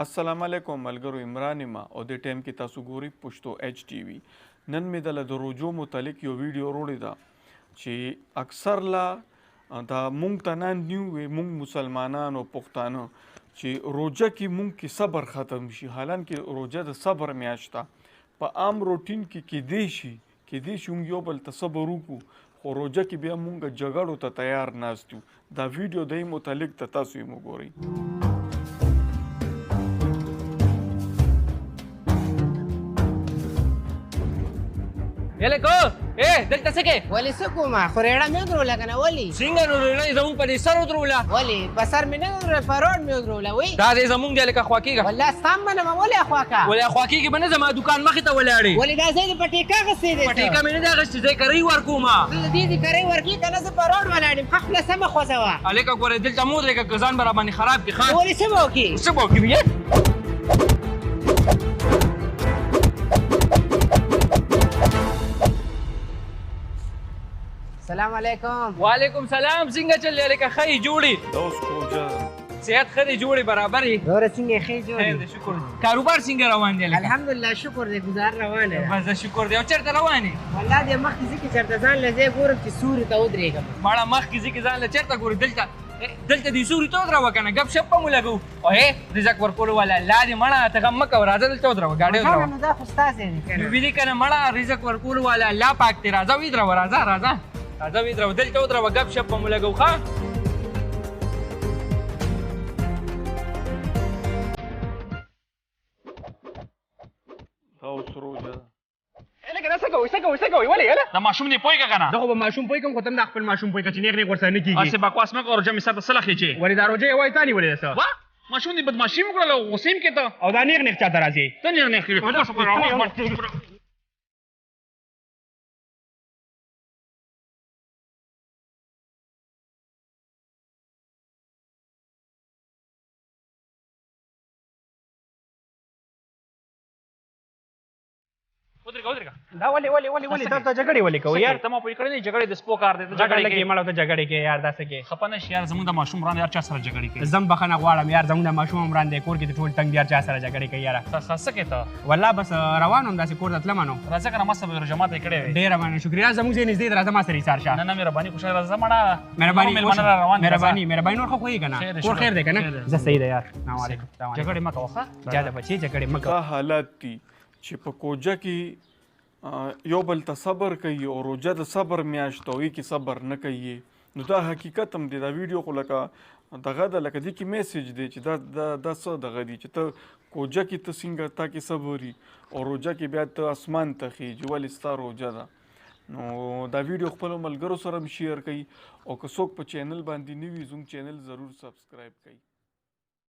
السلام علیکم ملګرو، عمران ما او د ټایم کې تاسو ګوري پښتو ایچ ټي وي. نن مې د روجو متعلق یو ویډیو وروړی ده چې اکثر لا دا مونږ ته نه نیو مونږ مسلمانان او پښتانه چې روجه کې مونږ کې صبر ختم شي، حالانکه روجه د صبر میاشت ده. په عام روټین کې کېدی شي مونږ یو بل ته صبر وکړو، خو روجه کې بیا مونږ جګړو ته تیار ناست یو. دا ویډیو د متعلق ته تاسو یې وګورئ. یله کو دلته څه کې ولې څه کومه خو ریړه مې ودروله که نه ولې څنګه نو ریړه زموږ په دې سر ودروله ولې په سر مې نه ودروله په روډ مې ودروله وی دا دې زموږ دی لکه خوا کېږه والله ستا هم منمه ولې اخوا که ولې خوا کېږي به نه زما دوکان مخې ته ولاړې ولې دا ځای دې په ټیکه اخیستی دی په ټیکه مې نه دی اخیستې ځای کرۍ ورکومه دلته دې کرۍ ورکړي که نه زه په روډ ولاړ یم ښه خپله سمه خوځوه هلکه ګورې دلته مه ودرېږه که ځان به راباندې خراب کړي ښه ولې څه به وکړي څه به وکړي سلام علیکم وعلیکم سلام څنګه چل دی هلکه ښه یې جوړې دا اوس روجه صحت ښه دی جوړې برابر یې نوره څنګه ښې خیر جوړې دی شکر دی کاروبار څنګه روان دی هلکه الحمدلله شکر دی گزار روانه ده بس د شکر دی او چېرته روان یې والله دې مخکې زه کې چېرته ځان له ځای ګورم چې سوري ته ودرېږم ماړه مخکې ځي کې ځان له چېرته ګورې دلته دې سوري ته ودروه که نه ګپ شپ به مو لګو او رزق ورکولو والا الله دې مړه ته غم مه کوه راځه دلته ودروه ګاډۍ ودروه نو دا خو ستا ځای دی که نو ویلي که نه مړه رزق ورکولو والا الله پاک دی راځه ویدروه راځه ویدروه دلته ودروه ګپ شپ به مو لګو ښه دا اوس روجه ده. لکه دا څه کوئ ولې هله د ماشوم دې پوهېږه که نه زه خو به ماشوم پوهېږم خو ته هم د خپل ماشوم پوهېږه چې نیغ ورسره نه کېږي هسې بکواس مه کوه روژه مې سر ته څه لخې چې ولې دا روژه یې وایي تا نیولې ده څه ماشوم دې بدماشي مې وکړله غوسې مې کېته او دا نیغ چاته راځې ته نیغ ودرېږه دا ولې تا جګړې ولې کوې یار ته ما پوه کړی نه جګړې د سپو کار دی ته جګړې کوې مړه ته جګړې کوې یار داسې کې خفه نه شي یار زموږ د ماشوم وران یار چا سره جګړې کوي زه هم بښنه غواړم یار زموږ د ماشوم هم وران دی کور کې د ټول تنګ یار چا سره جګړې کوي یاره څه کوې ته والله بس روان وم داسې کور ته تلمه نو راځه که نه ما سره روژه ماته یې کړې وې ډېره مننه شکریا زموږ ځای نږدې ده راځه ما سره ایثار شه نه مهرباني خوشحال راځه مړه مهرباني نور خو پوهېږي که نه کور خیر دی که نه زه صحیح ده یار سلام علیکم جګړې مه کوه ښه جاده بچې جګړې مه کوه دا حالات دي چې په کوجه کې یو بل ته صبر کوي او روجه د صبر میاشت او کې صبر نه کوي. نو دا حقیقت هم دی. دا ویډیو خو لکه دغه ده لکه دې کې میسیج دی چې دا څه دغه دی چې ته کوجه کې ته څنګه تا کې صبر وي او روجه کې بیا ته اسمان ته خیږي ولې ستا روجه ده. نو دا ویډیو خپلو ملګرو سره هم شیر کوي او که څوک په چینل باندې نه وي زموږ چینل ضرور سبسکرایب کوي.